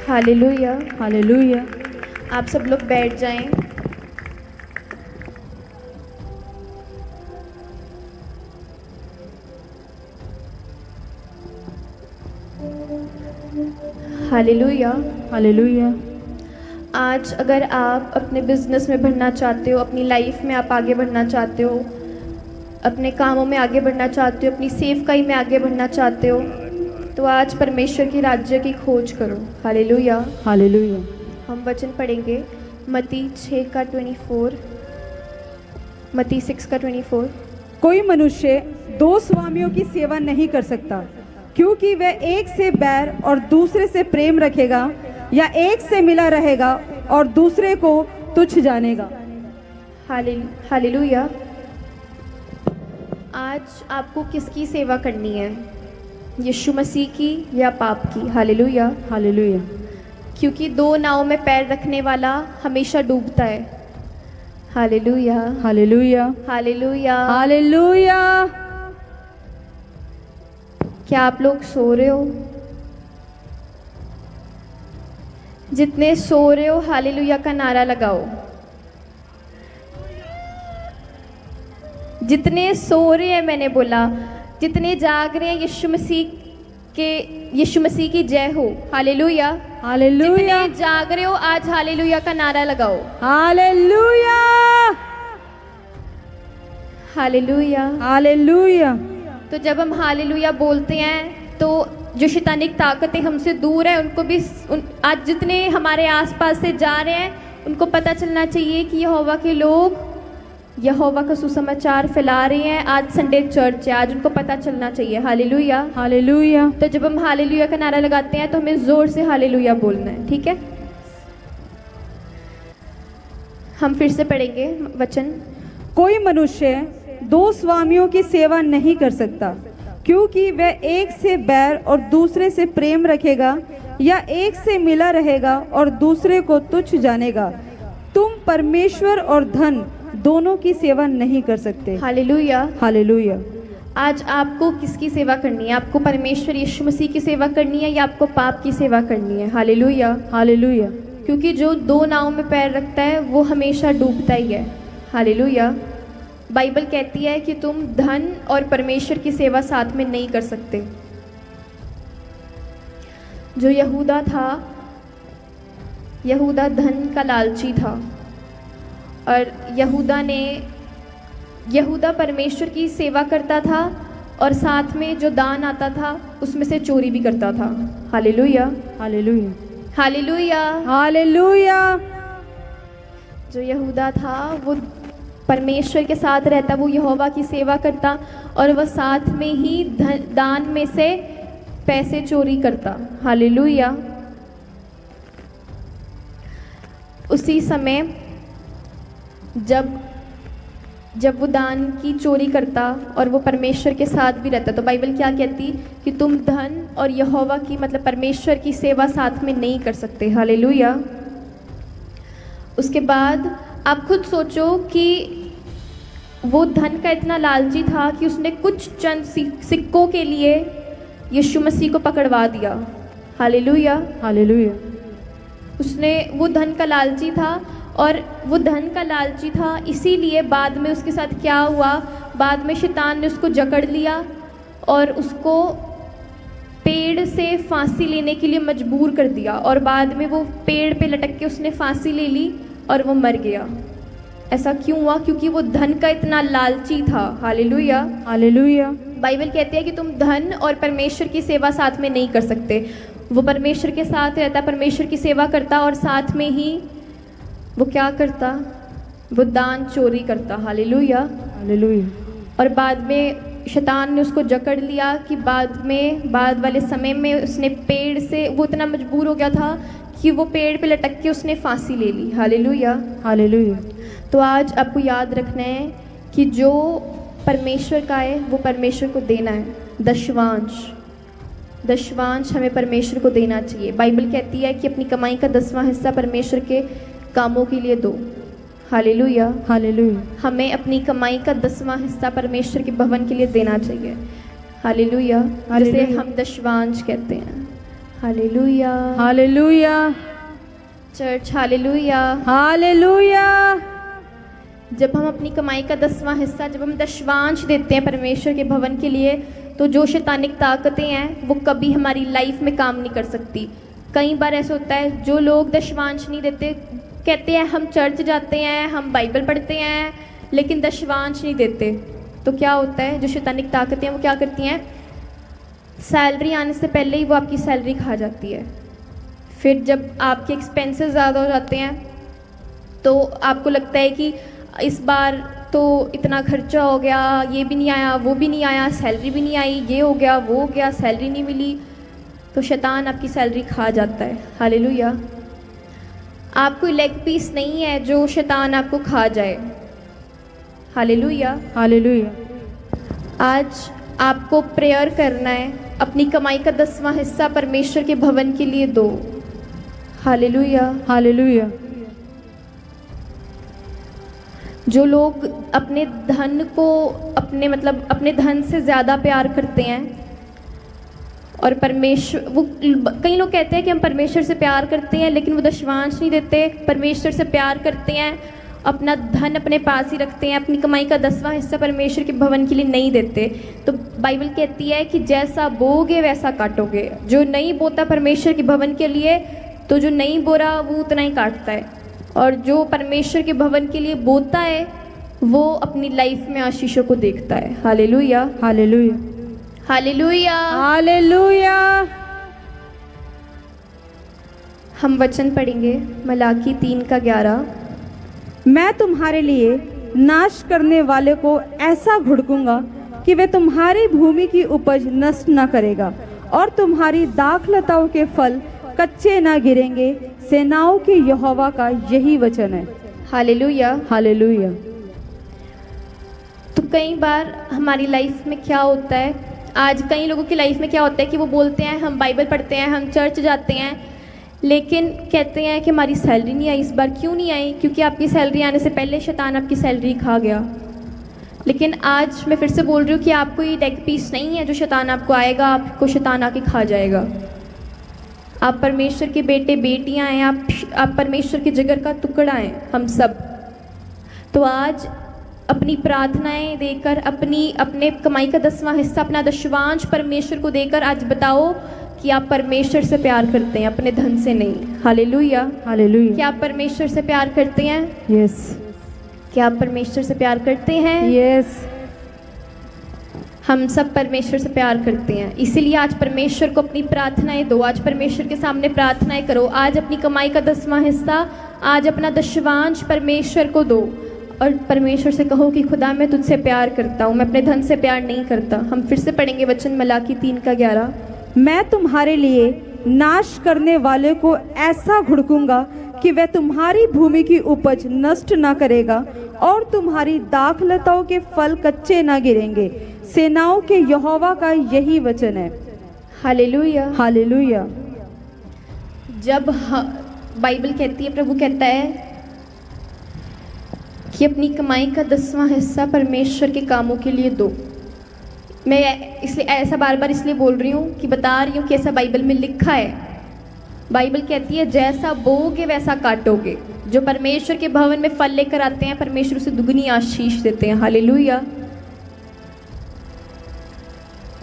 Hallelujah. Hallelujah. आप सब लोग बैठ जाएं। हालेलुया। हालेलुया। आज अगर आप अपने बिजनेस में बढ़ना चाहते हो, अपनी लाइफ में आप आगे बढ़ना चाहते हो, अपने कामों में आगे बढ़ना चाहते हो, अपनी सेवकाई में आगे बढ़ना चाहते हो, तो आज परमेश्वर की राज्य की खोज करो। हालेलुया। हालेलुया। हम वचन पढ़ेंगे मत्ती 6 का 24, मत्ती 6 का 24। कोई मनुष्य दो स्वामियों की सेवा नहीं कर सकता, क्योंकि वह एक से बैर और दूसरे से प्रेम रखेगा, या एक से मिला रहेगा और दूसरे को तुच्छ जानेगा। हालेलुया। आज आपको किसकी सेवा करनी है? यीशु मसीह की या पाप की? हालेलुया। हालेलुया। क्योंकि दो नाव में पैर रखने वाला हमेशा डूबता है। हालेलुया। हालेलुया। हालेलुया। हालेलुया। क्या आप लोग सो रहे हो? जितने सो रहे हो हालेलुया का नारा लगाओ। जितने सो रहे हैं, मैंने बोला जितने जाग रहे हैं, यीशु मसीह की जय हो। हालेलुया। हालेलुया। जितने जाग रहे हो आज हालेलुया का नारा लगाओ। हालेलुया। हालेलुया। हालेलुया। तो जब हम हालेलुया बोलते हैं तो जो शैतानिक ताकतें हमसे दूर है उनको भी आज जितने हमारे आसपास से जा रहे हैं उनको पता चलना चाहिए कि यहोवा के लोग यहोवा का सुसमाचार फैला रहे हैं। आज संडे चर्च है, आज उनको पता चलना चाहिए। हालेलुया। हालेलुया। तो जब हम हालेलुया का नारा लगाते हैं तो हमें जोर से हालेलुया बोलना है, ठीक है? हम फिर से पढ़ेंगे वचन। कोई मनुष्य दो स्वामियों की सेवा नहीं कर सकता, क्योंकि वह एक से बैर और दूसरे से प्रेम रखेगा, या एक से मिला रहेगा और दूसरे को तुच्छ जानेगा। तुम परमेश्वर और धन दोनों की सेवा नहीं कर सकते। हालेलुया। हालेलुया। आज आपको किसकी सेवा करनी है? आपको परमेश्वर यीशु मसीह की सेवा करनी है या आपको पाप की सेवा करनी है? हालेलुया। हालेलुया। क्योंकि जो दो नाव में पैर रखता है वो हमेशा डूबता ही है। हालेलुया। बाइबल कहती है कि तुम धन और परमेश्वर की सेवा साथ में नहीं कर सकते। जो यहूदा था, यहूदा धन का लालची था, और यहूदा परमेश्वर की सेवा करता था और साथ में जो दान आता था उसमें से चोरी भी करता था। हालेलुया। हालेलुया। हालेलुया। हालेलुया। जो यहूदा था वो परमेश्वर के साथ रहता, वो यहोवा की सेवा करता, और वह साथ में ही दान में से पैसे चोरी करता। हालेलुया। उसी समय जब वो दान की चोरी करता और वो परमेश्वर के साथ भी रहता, तो बाइबल क्या कहती कि तुम धन और यहोवा की मतलब परमेश्वर की सेवा साथ में नहीं कर सकते। हालेलुया। उसके बाद आप खुद सोचो कि वो धन का इतना लालची था कि उसने कुछ चंद सिक्कों के लिए यीशु मसीह को पकड़वा दिया। हालेलुया। हालेलुया। वो धन का लालची था, और वो धन का लालची था इसीलिए बाद में उसके साथ क्या हुआ, बाद में शैतान ने उसको जकड़ लिया और उसको पेड़ से फांसी लेने के लिए मजबूर कर दिया, और बाद में वो पेड़ पे लटक के उसने फांसी ले ली और वो मर गया। ऐसा क्यों हुआ? क्योंकि वो धन का इतना लालची था। हालेलुया। हालेलुया। बाइबल कहती है कि तुम धन और परमेश्वर की सेवा साथ में नहीं कर सकते। वो परमेश्वर के साथ रहता, परमेश्वर की सेवा करता, और साथ में ही वो क्या करता? वो दान चोरी करता। हालेलुया। हालेलुया। और बाद में शैतान ने उसको जकड़ लिया कि बाद वाले समय में उसने पेड़ से, वो इतना मजबूर हो गया था कि वो पेड़ पे लटक के उसने फांसी ले ली। हालेलुया। हालेलुया। तो आज आपको याद रखना है कि जो परमेश्वर का है वो परमेश्वर को देना है। दशवांश हमें परमेश्वर को देना चाहिए। बाइबल कहती है कि अपनी कमाई का 10वां हिस्सा परमेश्वर के कामों के लिए दो। हालेलुया। हालेलुया। हमें अपनी कमाई का 10वां हिस्सा परमेश्वर के भवन के लिए देना चाहिए। हालेलुया। जिसे हम दशवांश कहते हैं। Hallelujah. Hallelujah, church hallelujah. Hallelujah. जब हम अपनी कमाई का 10वां हिस्सा, जब हम दशवांश देते हैं परमेश्वर के भवन के लिए, तो जो शैतानिक ताकतें हैं वो कभी हमारी लाइफ में काम नहीं कर सकती। कई बार ऐसा होता है जो लोग दशवांश नहीं देते, कहते हैं हम चर्च जाते हैं, हम बाइबल पढ़ते हैं, लेकिन दशवांश नहीं देते, तो क्या होता है, जो शैतानिक ताकतें हैं वो क्या करती हैं, सैलरी आने से पहले ही वो आपकी सैलरी खा जाती है। फिर जब आपके एक्सपेंसेस ज़्यादा हो जाते हैं तो आपको लगता है कि इस बार तो इतना खर्चा हो गया, ये भी नहीं आया, वो भी नहीं आया, सैलरी भी नहीं आई, ये हो गया, वो हो गया, सैलरी नहीं मिली, तो शैतान आपकी सैलरी खा जाता है। हालेलुया। आप कोई लेग पीस नहीं है जो शैतान आपको खा जाए। हालेलुया। हालेलुया। आज आपको प्रेयर करना है, अपनी कमाई का 10वां हिस्सा परमेश्वर के भवन के लिए दो। हालेलुया। हालेलुया। जो लोग अपने धन को अपने धन से ज़्यादा प्यार करते हैं और परमेश्वर, वो कई लोग कहते हैं कि हम परमेश्वर से प्यार करते हैं लेकिन वो दशवांश नहीं देते। परमेश्वर से प्यार करते हैं, अपना धन अपने पास ही रखते हैं, अपनी कमाई का 10वां हिस्सा परमेश्वर के भवन के लिए नहीं देते। तो बाइबल कहती है कि जैसा बोगे वैसा काटोगे। जो नहीं बोता परमेश्वर के भवन के लिए, तो जो नहीं बो रहा वो उतना ही काटता है, और जो परमेश्वर के भवन के लिए बोता है वो अपनी लाइफ में आशीषों को देखता है। हालेलुया। हालेलुया। हालेलुया। हालेलुया। हम वचन पढ़ेंगे मलाकी 3:11। मैं तुम्हारे लिए नाश करने वाले को ऐसा घुड़कूंगा कि वे तुम्हारी भूमि की उपज नष्ट न करेगा, और तुम्हारी दाखलताओं के फल कच्चे ना गिरेंगे। सेनाओं के यहोवा का यही वचन है। हालेलुया। हालेलुया। तो कई बार हमारी लाइफ में क्या होता है, आज कई लोगों की लाइफ में क्या होता है कि वो बोलते हैं हम बाइबल पढ़ते हैं, हम चर्च जाते हैं, लेकिन कहते हैं कि हमारी सैलरी नहीं आई इस बार। क्यों नहीं आई? क्योंकि आपकी सैलरी आने से पहले शैतान आपकी सैलरी खा गया। लेकिन आज मैं फिर से बोल रही हूँ कि आपको ये लेग पीस नहीं है जो शैतान आपको आएगा, आपको शैतान आके खा जाएगा। आप परमेश्वर के बेटे बेटियां हैं, आप परमेश्वर के जिगर का टुकड़ा हैं, हम सब। तो आज अपनी प्रार्थनाएं देकर, अपने कमाई का 10वां हिस्सा, अपना दशवांश परमेश्वर को देकर आज बताओ कि आप परमेश्वर से प्यार करते हैं, अपने धन से नहीं। हालेलुया। हालेलुया। क्या आप परमेश्वर से प्यार करते हैं? यस। क्या आप परमेश्वर से प्यार करते हैं? यस। हम सब परमेश्वर से प्यार करते हैं, इसीलिए आज परमेश्वर को अपनी प्रार्थनाएं दो। आज परमेश्वर के सामने प्रार्थनाएं करो। आज अपनी कमाई का 10वां हिस्सा, आज अपना दशवांश परमेश्वर को दो, और परमेश्वर से कहो कि खुदा मैं तुझसे प्यार करता हूँ, मैं अपने धन से प्यार नहीं करता। हम फिर से पढ़ेंगे वचन मलाकी 3:11। मैं तुम्हारे लिए नाश करने वाले को ऐसा घुड़कूंगा कि वह तुम्हारी भूमि की उपज नष्ट न करेगा, और तुम्हारी दाखलताओं के फल कच्चे न गिरेंगे। सेनाओं के यहोवा का यही वचन है। हालेलुया। हालेलुया। जब बाइबल कहती है, प्रभु कहता है कि अपनी कमाई का 10वां हिस्सा परमेश्वर के कामों के लिए दो। मैं इसलिए ऐसा बार बार इसलिए बोल रही हूँ कि बता रही हूँ कि ऐसा बाइबल में लिखा है। बाइबल कहती है जैसा बोओगे वैसा काटोगे। जो परमेश्वर के भवन में फल लेकर आते हैं, परमेश्वर उसे दुगनी आशीष देते हैं। हालेलुया।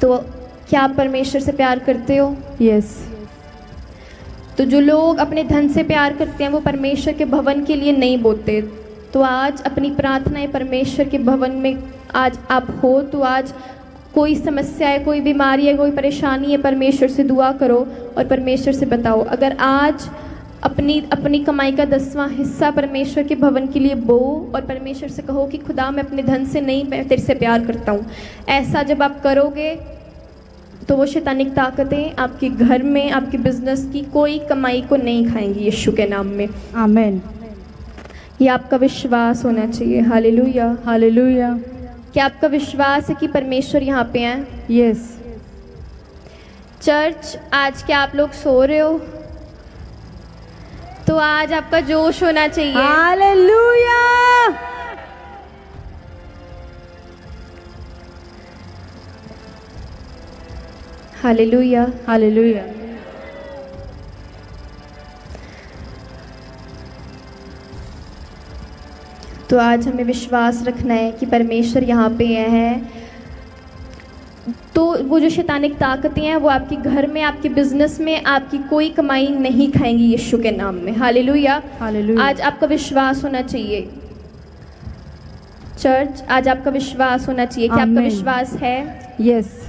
तो क्या आप परमेश्वर से प्यार करते हो? यस। तो जो लोग अपने धन से प्यार करते हैं वो परमेश्वर के भवन के लिए नहीं बोते। तो आज अपनी प्रार्थनाएं परमेश्वर के भवन में आज आप हो, तो आज कोई समस्या है, कोई बीमारी है, कोई परेशानी है, परमेश्वर से दुआ करो और परमेश्वर से बताओ। अगर आज अपनी कमाई का 10वां हिस्सा परमेश्वर के भवन के लिए बो और परमेश्वर से कहो कि खुदा मैं अपने धन से नहीं, मैं तेरे से प्यार करता हूँ। ऐसा जब आप करोगे तो वो शैतानिक ताकतें आपके घर में, आपके बिजनेस की कोई कमाई को नहीं खाएंगी यीशु के नाम में। आमीन। ये आपका विश्वास होना चाहिए। हालेलुया। हालेलुया। क्या आपका विश्वास है कि परमेश्वर यहाँ पे हैं? यस। चर्च, आज क्या आप लोग सो रहे हो? तो आज आपका जोश होना चाहिए। हालेलुया। हालेलुया। हालेलुया। तो आज हमें विश्वास रखना है कि परमेश्वर यहाँ पे है। तो वो जो शैतानिक ताकतें हैं वो आपके घर में, आपके बिजनेस में आपकी कोई कमाई नहीं खाएंगी यीशु के नाम में। हालेलुया। हालेलुया। आज आपका विश्वास होना चाहिए चर्च, आज आपका विश्वास होना चाहिए कि आपका आमीन। विश्वास है। यस।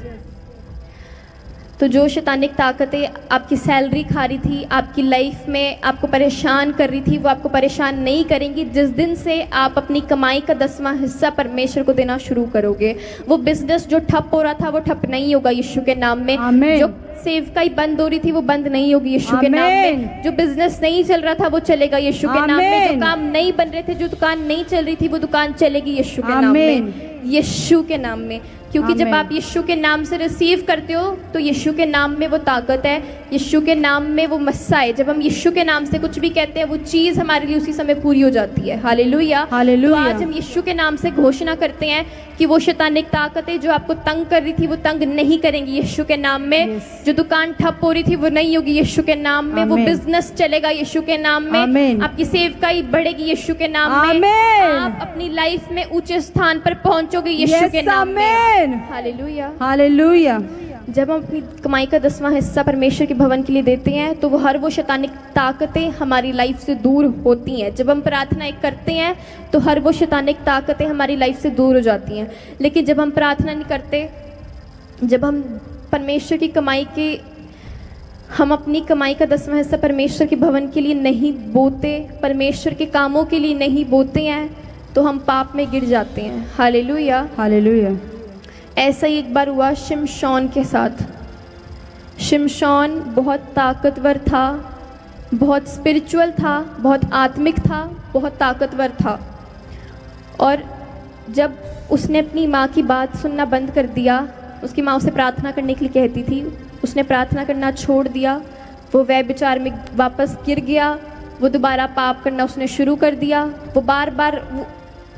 तो जो शैतानिक ताकतें आपकी सैलरी खा रही थी, आपकी लाइफ में आपको परेशान कर रही थी, वो आपको परेशान नहीं करेंगी जिस दिन से आप अपनी कमाई का 10वां हिस्सा परमेश्वर को देना शुरू करोगे। वो बिजनेस जो ठप हो रहा था वो ठप नहीं होगा यीशु के नाम में। आमीन। जो सेवकाई बंद हो रही थी वो बंद नहीं होगी यीशु के नाम आमीन। में। जो बिजनेस नहीं चल रहा था वो चलेगा यीशु के नाम में। जो आमीन। काम नहीं बन रहे थे, जो दुकान नहीं चल रही थी, वो दुकान चलेगी यीशु के नाम आमीन। में, यीशु के नाम में। क्योंकि जब आमीन। आप यीशु के नाम से रिसीव करते हो तो यीशु के नाम में वो ताकत है, यीशु के नाम में वो मस्सा है। जब हम यीशु के नाम से कुछ भी कहते हैं वो चीज़ हमारे लिए उसी समय पूरी हो जाती है। हालेलुया। हालेलुया। तो आज हम यीशु के नाम से घोषणा करते हैं कि वो शैतानिक ताकतें जो आपको तंग कर रही थी वो तंग नहीं करेंगी यीशु के नाम में। Yes। जो दुकान ठप हो रही थी वो नहीं होगी यीशु के नाम में। वो आमीन। बिजनेस चलेगा यीशु के नाम में। आमीन। आपकी सेवकाई बढ़ेगी यीशु के नाम में। आमीन। आप अपनी लाइफ में ऊंचे स्थान पर पहुंचोगे यीशु Yes, के नाम में। आमीन। हालेलुया। हालेलुया। जब हम अपनी कमाई का 10वां हिस्सा परमेश्वर के भवन के लिए देते हैं तो वो हर वो शैतानिक ताकतें हमारी लाइफ से दूर होती हैं। जब हम प्रार्थना एक करते हैं तो हर वो शैतानिक ताकतें हमारी लाइफ से दूर हो जाती हैं। लेकिन जब हम प्रार्थना नहीं करते, जब हम परमेश्वर की कमाई के, हम अपनी कमाई का 10वां हिस्सा परमेश्वर के भवन के लिए नहीं बोते, परमेश्वर के कामों के लिए नहीं बोते हैं, तो हम पाप में गिर जाते हैं। हालेलुया। हालेलुया। ऐसा ही एक बार हुआ शिमशोन के साथ। शिमशोन बहुत ताकतवर था, बहुत स्पिरिचुअल था, बहुत आत्मिक था, बहुत ताकतवर था। और जब उसने अपनी माँ की बात सुनना बंद कर दिया, उसकी माँ उसे प्रार्थना करने के लिए कहती थी, उसने प्रार्थना करना छोड़ दिया, वो व्यभिचार में वापस गिर गया, वो दोबारा पाप करना उसने शुरू कर दिया। वो बार बार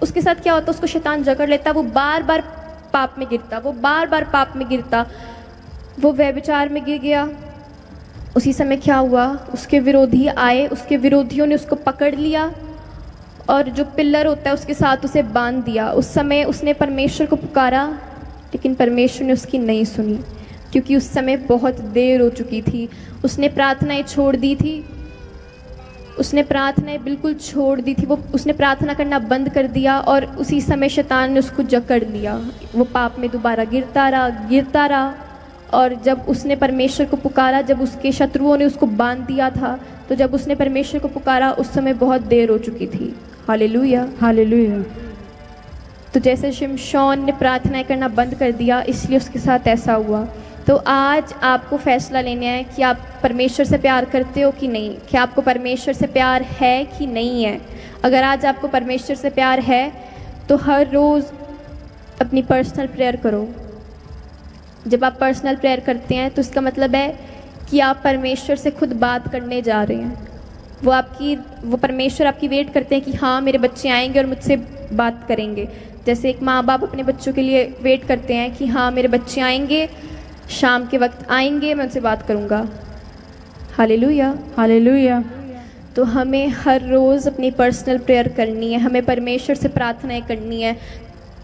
उसके साथ क्या होता, उसको शैतान जकड़ लेता, वो बार बार पाप में गिरता, वो बार बार पाप में गिरता, वो व्यभिचार में गिर गया। उसी समय क्या हुआ, उसके विरोधी आए, उसके विरोधियों ने उसको पकड़ लिया और जो पिल्लर होता है उसके साथ उसे बांध दिया। उस समय उसने परमेश्वर को पुकारा लेकिन परमेश्वर ने उसकी नहीं सुनी, क्योंकि उस समय बहुत देर हो चुकी थी। उसने प्रार्थनाएं छोड़ दी थी, उसने प्रार्थनाएं बिल्कुल छोड़ दी थी, वो उसने प्रार्थना करना बंद कर दिया और उसी समय शैतान ने उसको जकड़ लिया। वो पाप में दोबारा गिरता रहा। और जब उसने परमेश्वर को पुकारा, जब उसके शत्रुओं ने उसको बांध दिया था, तो जब उसने परमेश्वर को पुकारा उस समय बहुत देर हो चुकी थी। हालेलुया। हालेलुया। तो जैसे शिमशोन ने प्रार्थनाएं करना बंद कर दिया, इसलिए उसके साथ ऐसा हुआ। तो आज आपको फैसला लेना है कि आप परमेश्वर से प्यार करते हो कि नहीं, कि आपको परमेश्वर से प्यार है कि नहीं है। अगर आज आपको परमेश्वर से प्यार है तो हर रोज़ अपनी पर्सनल प्रेयर करो। जब आप पर्सनल प्रेयर करते हैं तो इसका मतलब है कि आप परमेश्वर से खुद बात करने जा रहे हैं। वो परमेश्वर आपकी वेट करते हैं कि हाँ मेरे बच्चे आएंगे और मुझसे बात करेंगे। जैसे एक माँ बाप अपने बच्चों के लिए वेट करते हैं कि हाँ मेरे बच्चे आएंगे, शाम के वक्त आएंगे, मैं उनसे बात करूँगा। हालेलुया। हालेलुया। तो हमें हर रोज़ अपनी पर्सनल प्रेयर करनी है, हमें परमेश्वर से प्रार्थनाएं करनी है।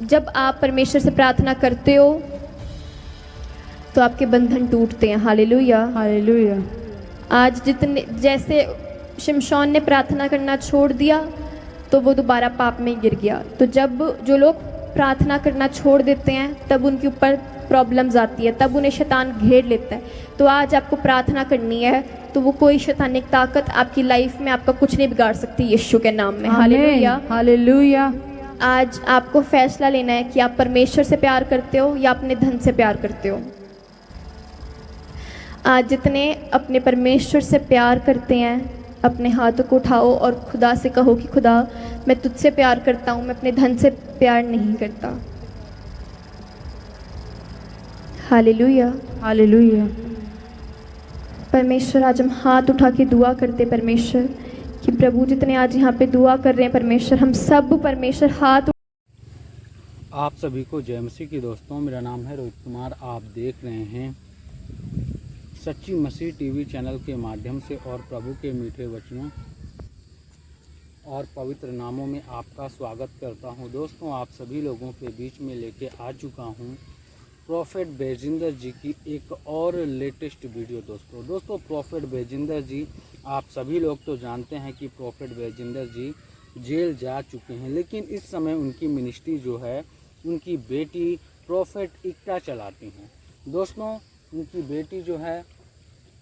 जब आप परमेश्वर से प्रार्थना करते हो तो आपके बंधन टूटते हैं। हालेलुया। हालेलुया। आज जैसे शिमशोन ने प्रार्थना करना छोड़ दिया तो वो दोबारा पाप में गिर गया। तो जब जो लोग प्रार्थना करना छोड़ देते हैं तब उनके ऊपर प्रॉब्लम्स आती है, तब उन्हें शैतान घेर लेता है। तो आज आपको प्रार्थना करनी है, तो वो कोई शैतानिक ताकत आपकी लाइफ में आपका कुछ नहीं बिगाड़ सकती यीशु के नाम में। हालेलुया। हालेलुया। आज आपको फैसला लेना है कि आप परमेश्वर से प्यार करते हो या अपने धन से प्यार करते हो। आज जितने अपने परमेश्वर से प्यार करते हैं अपने हाथों को उठाओ और खुदा से कहो कि खुदा मैं तुझसे प्यार करता हूँ, मैं अपने धन से प्यार नहीं करता। हालेलुया। हालेलुया। परमेश्वर आज हम हाथ उठा के दुआ करते परमेश्वर कि प्रभु जितने आज यहाँ पे दुआ कर रहे हैं परमेश्वर, हम सब परमेश्वर हाथ। आप सभी को जय मसीह की दोस्तों, मेरा नाम है रोहित कुमार। आप देख रहे हैं सच्ची मसीह टीवी चैनल के माध्यम से और प्रभु के मीठे वचनों और पवित्र नामों में आपका स्वागत करता हूं। दोस्तों, आप सभी लोगों के बीच में लेके आ चुका हूं प्रॉफेट बैजिंदर जी की एक और लेटेस्ट वीडियो। दोस्तों प्रॉफेट बैजिंदर जी, आप सभी लोग तो जानते हैं कि प्रॉफेट बैजिंदर जी जेल जा चुके हैं, लेकिन इस समय उनकी मिनिस्ट्री जो है उनकी बेटी प्रॉफेट इक्ता चलाती हैं। दोस्तों, उनकी बेटी जो है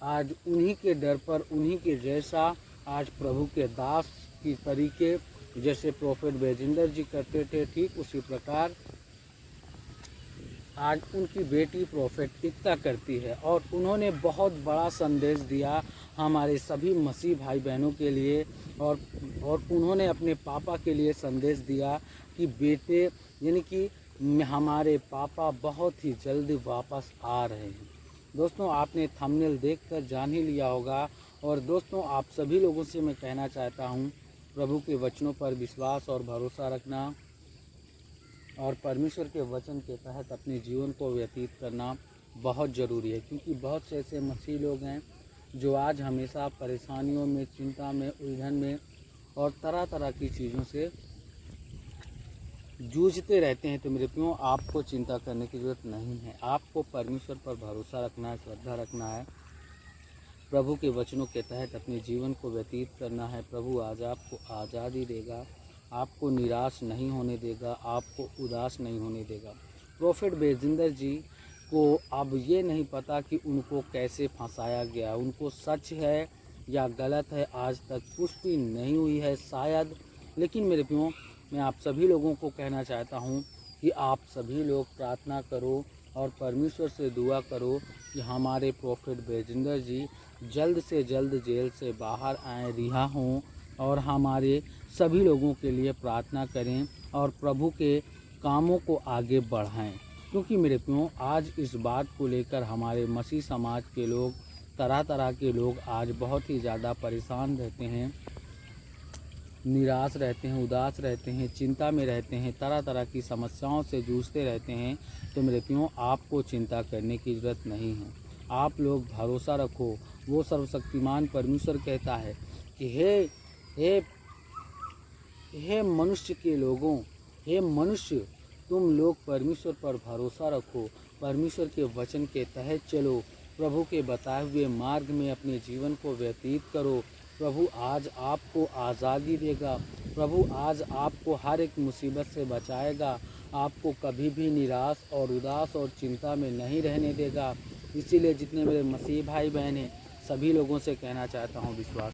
आज उन्हीं के डर पर, उन्हीं के जैसा आज प्रभु के दास की तरीके जैसे प्रॉफेट बैजिंदर जी करते थे, ठीक उसी प्रकार आज उनकी बेटी प्रॉफेट इक्ता करती है। और उन्होंने बहुत बड़ा संदेश दिया हमारे सभी मसीह भाई बहनों के लिए, और उन्होंने अपने पापा के लिए संदेश दिया कि बेटे, यानी कि हमारे पापा बहुत ही जल्द वापस आ रहे हैं। दोस्तों, आपने थंबनेल देखकर जान ही लिया होगा। और दोस्तों, आप सभी लोगों से मैं कहना चाहता हूं, प्रभु के वचनों पर विश्वास और भरोसा रखना और परमेश्वर के वचन के तहत अपने जीवन को व्यतीत करना बहुत ज़रूरी है, क्योंकि बहुत से ऐसे मसीह लोग हैं जो आज हमेशा परेशानियों में, चिंता में, उलझन में और तरह तरह की चीज़ों से जूझते रहते हैं। तो मेरे प्रियो, आपको चिंता करने की ज़रूरत नहीं है। आपको परमेश्वर पर भरोसा रखना है, श्रद्धा रखना है, प्रभु के वचनों के तहत अपने जीवन को व्यतीत करना है। प्रभु आज आपको आज़ादी देगा, आपको निराश नहीं होने देगा, आपको उदास नहीं होने देगा। प्रॉफेट बैजिंदर जी को अब ये नहीं पता कि उनको कैसे फंसाया गया, उनको सच है या गलत है आज तक पुष्टि नहीं हुई है शायद। लेकिन मेरे प्रियो, मैं आप सभी लोगों को कहना चाहता हूं कि आप सभी लोग प्रार्थना करो और परमेश्वर से दुआ करो कि हमारे प्रॉफेट बैजिंदर जी जल्द से जल्द जेल से बाहर आएँ, रिहा हों, और हमारे सभी लोगों के लिए प्रार्थना करें और प्रभु के कामों को आगे बढ़ाएं। क्योंकि मेरे प्रियो, आज इस बात को लेकर हमारे मसीह समाज के लोग, तरह तरह के लोग आज बहुत ही ज़्यादा परेशान रहते हैं, निराश रहते हैं, उदास रहते हैं, चिंता में रहते हैं, तरह तरह की समस्याओं से जूझते रहते हैं। तो मेरे प्रियो, आपको चिंता करने की ज़रूरत नहीं है। आप लोग भरोसा रखो। वो सर्वशक्तिमान परमेश्वर कहता है कि हे मनुष्य के लोगों, हे मनुष्य, तुम लोग परमेश्वर पर भरोसा रखो, परमेश्वर के वचन के तहत चलो, प्रभु के बताए हुए मार्ग में अपने जीवन को व्यतीत करो। प्रभु आज आपको आज़ादी देगा, प्रभु आज आपको हर एक मुसीबत से बचाएगा, आपको कभी भी निराश और उदास और चिंता में नहीं रहने देगा। इसीलिए जितने मेरे मसीह भाई बहन हैं, सभी लोगों से कहना चाहता हूँ, विश्वास